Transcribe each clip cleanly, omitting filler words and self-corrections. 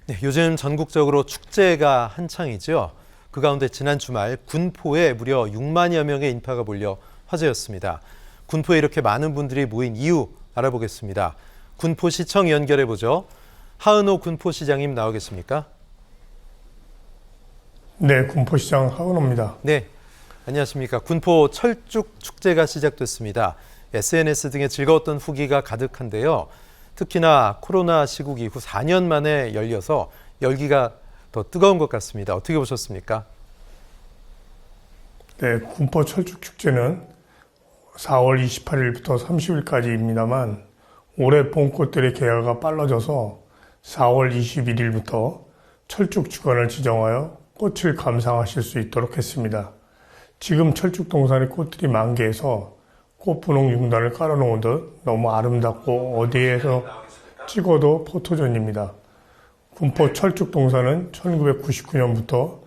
네, 요즘 전국적으로 축제가 한창이죠. 그 가운데 지난 주말 군포에 무려 6만여 명의 인파가 몰려 화제였습니다. 군포에 이렇게 많은 분들이 모인 이유 알아보겠습니다. 군포시청 연결해보죠. 하은호 군포시장님 나와 계십니까? 네, 군포시장 하은호입니다. 네, 안녕하십니까. 군포 철쭉 축제가 시작됐습니다. SNS 등에 즐거웠던 후기가 가득한데요. 특히나 코로나 시국 이후 4년 만에 열려서 열기가 더 뜨거운 것 같습니다. 어떻게 보셨습니까? 네, 군포 철쭉축제는 4월 28일부터 30일까지입니다만 올해 봄꽃들의 개화가 빨라져서 4월 21일부터 철쭉주간을 지정하여 꽃을 감상하실 수 있도록 했습니다. 지금 철쭉동산의 꽃들이 만개해서 꽃분홍 융단을 깔아놓은 듯 너무 아름답고 어디에서 찍어도 포토존입니다. 군포 철쭉동산은 1999년부터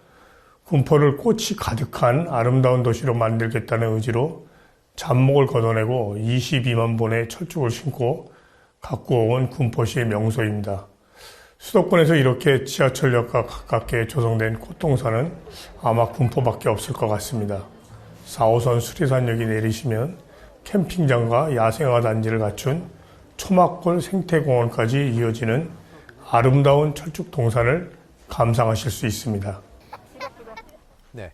군포를 꽃이 가득한 아름다운 도시로 만들겠다는 의지로 잡목을 걷어내고 22만 본의 철쭉을 심고 가꾸어온 군포시의 명소입니다. 수도권에서 이렇게 지하철역과 가깝게 조성된 꽃동산은 아마 군포밖에 없을 것 같습니다. 4호선 수리산역이 내리시면 캠핑장과 야생화 단지를 갖춘 초막골 생태공원까지 이어지는 아름다운 철쭉 동산을 감상하실 수 있습니다. 네,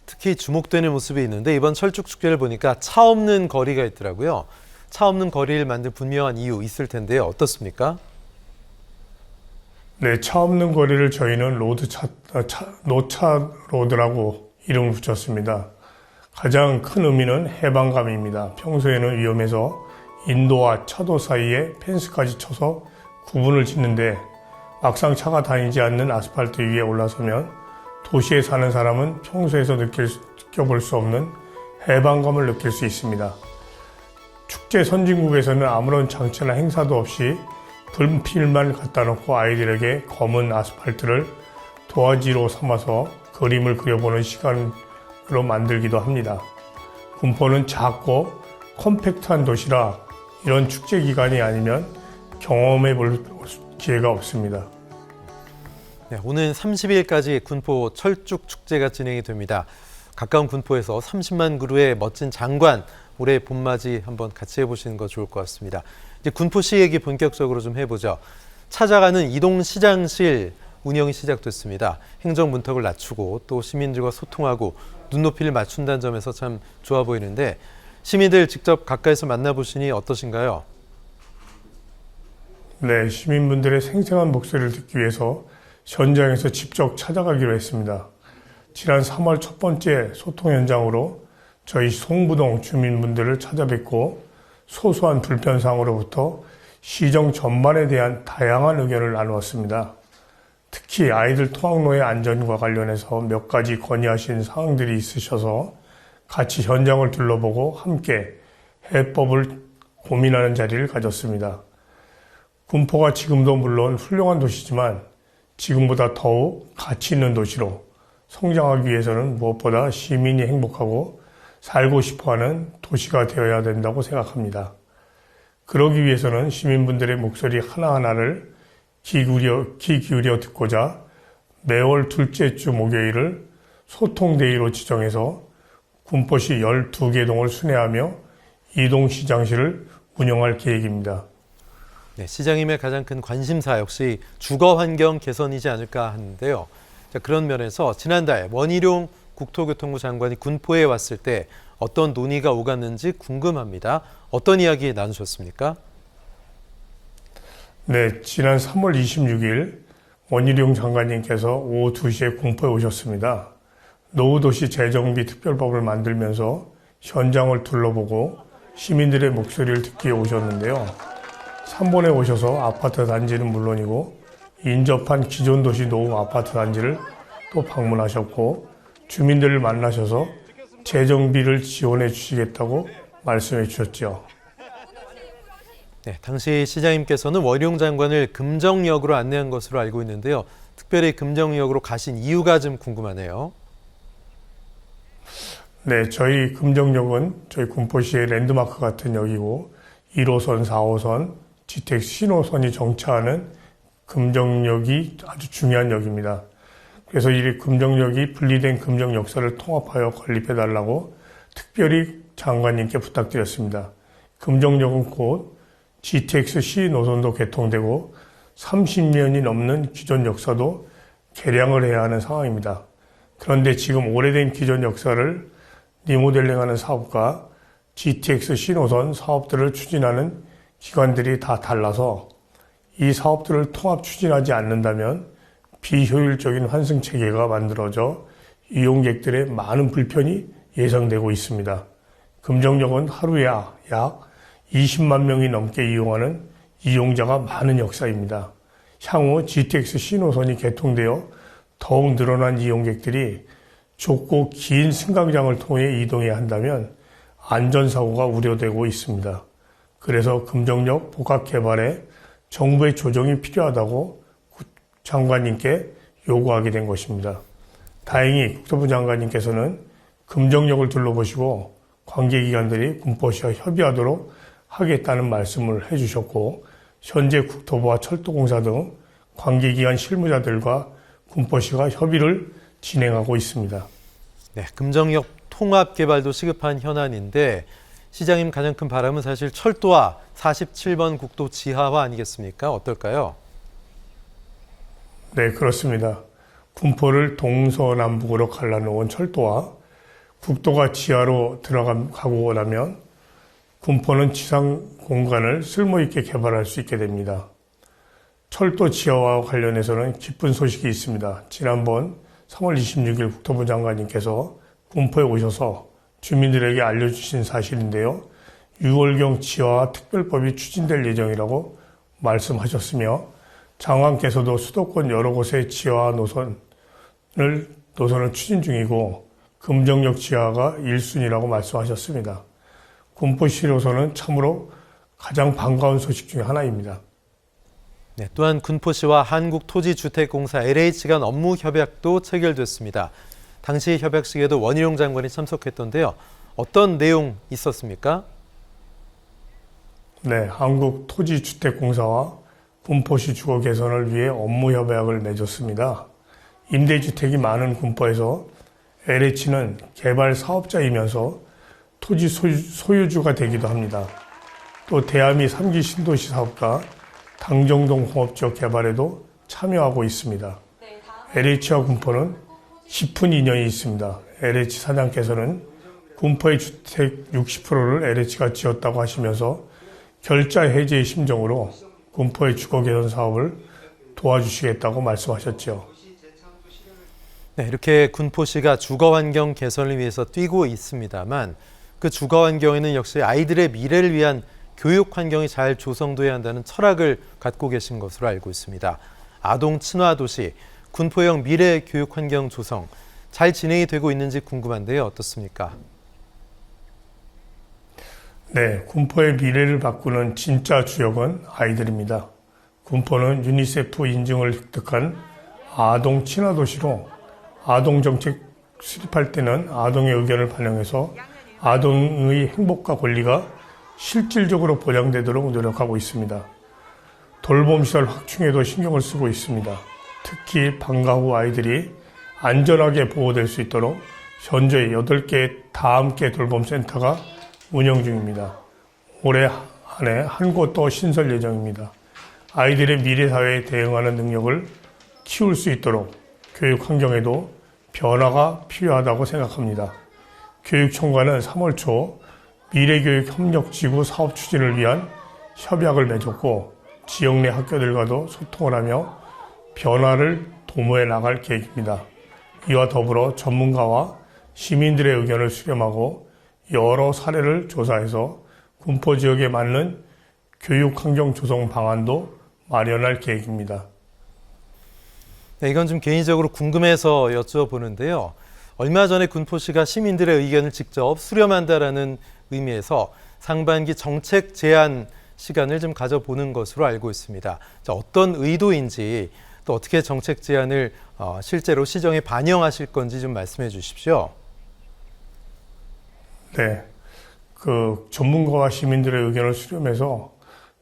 특히 주목되는 모습이 있는데 이번 철쭉 축제를 보니까 차 없는 거리가 있더라고요. 차 없는 거리를 만든 분명한 이유 있을 텐데요. 어떻습니까? 네, 차 없는 거리를 저희는 노차 로드라고 이름을 붙였습니다. 가장 큰 의미는 해방감입니다. 평소에는 위험해서 인도와 차도 사이에 펜스까지 쳐서 구분을 짓는데 막상 차가 다니지 않는 아스팔트 위에 올라서면 도시에 사는 사람은 평소에서 느껴볼 수 없는 해방감을 느낄 수 있습니다. 축제 선진국에서는 아무런 장치나 행사도 없이 분필만 갖다 놓고 아이들에게 검은 아스팔트를 도화지로 삼아서 그림을 그려보는 시간으로 만들기도 합니다. 군포는 작고 컴팩트한 도시라 이런 축제 기간이 아니면 경험해 볼 기회가 없습니다. 네, 오는 30일까지 군포 철쭉 축제가 진행이 됩니다. 가까운 군포에서 30만 그루의 멋진 장관 올해 봄맞이 한번 같이 해보시는 거 좋을 것 같습니다. 이제 군포시 얘기 본격적으로 좀 해보죠. 찾아가는 이동시장실 운영이 시작됐습니다. 행정 문턱을 낮추고 또 시민들과 소통하고 눈높이를 맞춘다는 점에서 참 좋아 보이는데 시민들 직접 가까이서 만나보시니 어떠신가요? 네, 시민분들의 생생한 목소리를 듣기 위해서 현장에서 직접 찾아가기로 했습니다. 지난 3월 첫 번째 소통 현장으로 저희 송부동 주민분들을 찾아뵙고 소소한 불편사항으로부터 시정 전반에 대한 다양한 의견을 나누었습니다. 특히 아이들 통학로의 안전과 관련해서 몇 가지 건의하신 사항들이 있으셔서 같이 현장을 둘러보고 함께 해법을 고민하는 자리를 가졌습니다. 군포가 지금도 물론 훌륭한 도시지만 지금보다 더욱 가치 있는 도시로 성장하기 위해서는 무엇보다 시민이 행복하고 살고 싶어하는 도시가 되어야 된다고 생각합니다. 그러기 위해서는 시민분들의 목소리 하나하나를 귀 기울여 듣고자 매월 둘째 주 목요일을 소통데이로 지정해서 군포시 12개 동을 순회하며 이동시장실을 운영할 계획입니다. 네, 시장님의 가장 큰 관심사 역시 주거환경 개선이지 않을까 하는데요. 자, 그런 면에서 지난달 원희룡 국토교통부 장관이 군포에 왔을 때 어떤 논의가 오갔는지 궁금합니다. 어떤 이야기 나누셨습니까? 네, 지난 3월 26일 원희룡 장관님께서 오후 2시에 군포에 오셨습니다. 노후도시 재정비 특별법을 만들면서 현장을 둘러보고 시민들의 목소리를 듣기 위해 오셨는데요. 3번에 오셔서 아파트 단지는 물론이고 인접한 기존 도시 노후 아파트 단지를 또 방문하셨고 주민들을 만나셔서 재정비를 지원해 주시겠다고 말씀해 주셨죠. 네, 당시 시장님께서는 원희룡 장관을 금정역으로 안내한 것으로 알고 있는데요. 특별히 금정역으로 가신 이유가 좀 궁금하네요. 네, 저희 금정역은 저희 군포시의 랜드마크 같은 역이고 1호선, 4호선, 지택 신호선이 정차하는 금정역이 아주 중요한 역입니다. 그래서 이 금정역이 분리된 금정 역사를 통합하여 건립해달라고 특별히 장관님께 부탁드렸습니다. 금정역은 곧 GTX-C 노선도 개통되고 30년이 넘는 기존 역사도 개량을 해야 하는 상황입니다. 그런데 지금 오래된 기존 역사를 리모델링하는 사업과 GTX-C 노선 사업들을 추진하는 기관들이 다 달라서 이 사업들을 통합 추진하지 않는다면 비효율적인 환승 체계가 만들어져 이용객들의 많은 불편이 예상되고 있습니다. 금정역은 하루에 약 20만 명이 넘게 이용하는 이용자가 많은 역사입니다. 향후 GTX-C 노선이 개통되어 더욱 늘어난 이용객들이 좁고 긴 승강장을 통해 이동해야 한다면 안전사고가 우려되고 있습니다. 그래서 금정역 복합 개발에 정부의 조정이 필요하다고 장관님께 요구하게 된 것입니다. 다행히 국토부 장관님께서는 금정역을 둘러보시고 관계기관들이 군포시와 협의하도록 하겠다는 말씀을 해주셨고 현재 국토부와 철도공사 등 관계기관 실무자들과 군포시가 협의를 진행하고 있습니다. 네, 금정역 통합 개발도 시급한 현안인데 시장님 가장 큰 바람은 사실 철도와 47번 국도 지하화 아니겠습니까? 어떨까요? 네, 그렇습니다. 군포를 동서남북으로 갈라놓은 철도와 국도가 지하로 들어가고 나면 군포는 지상 공간을 쓸모있게 개발할 수 있게 됩니다. 철도 지하화와 관련해서는 기쁜 소식이 있습니다. 지난번 3월 26일 국토부 장관님께서 군포에 오셔서 주민들에게 알려주신 사실인데요. 6월경 지하화 특별법이 추진될 예정이라고 말씀하셨으며 장관께서도 수도권 여러 곳의 지하화 노선을 추진 중이고 금정역 지하가 1순위라고 말씀하셨습니다. 군포시로서는 참으로 가장 반가운 소식 중에 하나입니다. 네, 또한 군포시와 한국토지주택공사 LH 간 업무 협약도 체결됐습니다. 당시 협약식에도 원희룡 장관이 참석했던데요. 어떤 내용 있었습니까? 네, 한국토지주택공사와 군포시 주거 개선을 위해 업무 협약을 맺었습니다. 임대주택이 많은 군포에서 LH는 개발 사업자이면서 토지 소유주가 되기도 합니다. 또 대아미 3기 신도시 사업과 당정동 공업지역 개발에도 참여하고 있습니다. LH와 군포는 깊은 인연이 있습니다. LH 사장께서는 군포의 주택 60%를 LH가 지었다고 하시면서 결자 해지의 심정으로 군포의 주거 개선 사업을 도와주시겠다고 말씀하셨죠. 네, 이렇게 군포시가 주거 환경 개선을 위해서 뛰고 있습니다만 그 주거 환경에는 역시 아이들의 미래를 위한 교육 환경이 잘 조성돼야 한다는 철학을 갖고 계신 것으로 알고 있습니다. 아동 친화 도시, 군포형 미래 교육 환경 조성 잘 진행이 되고 있는지 궁금한데요. 어떻습니까? 네, 군포의 미래를 바꾸는 진짜 주역은 아이들입니다. 군포는 유니세프 인증을 획득한 아동 친화 도시로 아동 정책 수립할 때는 아동의 의견을 반영해서 아동의 행복과 권리가 실질적으로 보장되도록 노력하고 있습니다. 돌봄시설 확충에도 신경을 쓰고 있습니다. 특히 방과 후 아이들이 안전하게 보호될 수 있도록 현재 8개 다함께 돌봄센터가 운영 중입니다. 올해 안에 한 곳 더 신설 예정입니다. 아이들의 미래 사회에 대응하는 능력을 키울 수 있도록 교육 환경에도 변화가 필요하다고 생각합니다. 교육청과는 3월 초 미래교육협력지구 사업 추진을 위한 협약을 맺었고 지역 내 학교들과도 소통을 하며 변화를 도모해 나갈 계획입니다. 이와 더불어 전문가와 시민들의 의견을 수렴하고 여러 사례를 조사해서 군포 지역에 맞는 교육환경 조성 방안도 마련할 계획입니다. 네, 이건 좀 개인적으로 궁금해서 여쭤보는데요. 얼마 전에 군포시가 시민들의 의견을 직접 수렴한다라는 의미에서 상반기 정책 제안 시간을 좀 가져보는 것으로 알고 있습니다. 자, 어떤 의도인지 또 어떻게 정책 제안을 실제로 시정에 반영하실 건지 좀 말씀해 주십시오. 네, 전문가와 시민들의 의견을 수렴해서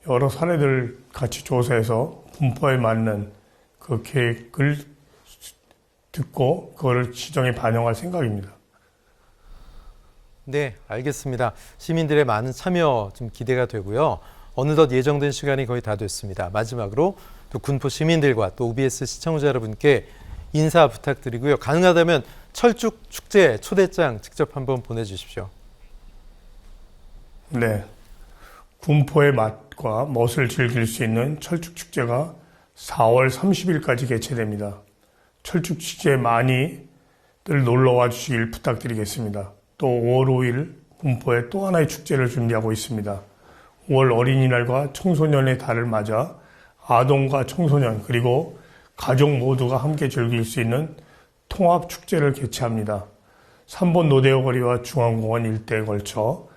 여러 사례들 같이 조사해서 군포에 맞는 그 계획을 듣고 그거를 시정에 반영할 생각입니다. 네, 알겠습니다. 시민들의 많은 참여 좀 기대가 되고요. 어느덧 예정된 시간이 거의 다 됐습니다. 마지막으로 또 군포 시민들과 또 OBS 시청자 여러분께 인사 부탁드리고요. 가능하다면 철쭉 축제 초대장 직접 한번 보내주십시오. 네. 군포의 맛과 멋을 즐길 수 있는 철쭉축제가 4월 30일까지 개최됩니다. 철쭉축제에 많이들 놀러와 주시길 부탁드리겠습니다. 또 5월 5일 군포에 또 하나의 축제를 준비하고 있습니다. 5월 어린이날과 청소년의 달을 맞아 아동과 청소년 그리고 가족 모두가 함께 즐길 수 있는 통합축제를 개최합니다. 3번 노대오 거리와 중앙공원 일대에 걸쳐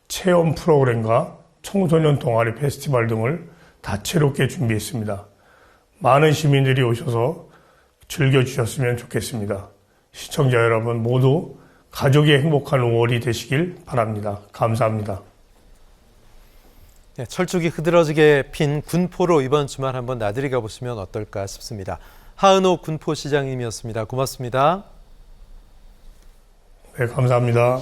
체험 프로그램과 청소년 동아리 페스티벌 등을 다채롭게 준비했습니다. 많은 시민들이 오셔서 즐겨주셨으면 좋겠습니다. 시청자 여러분 모두 가족의 행복한 5월이 되시길 바랍니다. 감사합니다. 네, 철쭉이 흐드러지게 핀 군포로 이번 주말 한번 나들이 가보시면 어떨까 싶습니다. 하은호 군포시장님이었습니다. 고맙습니다. 네, 감사합니다.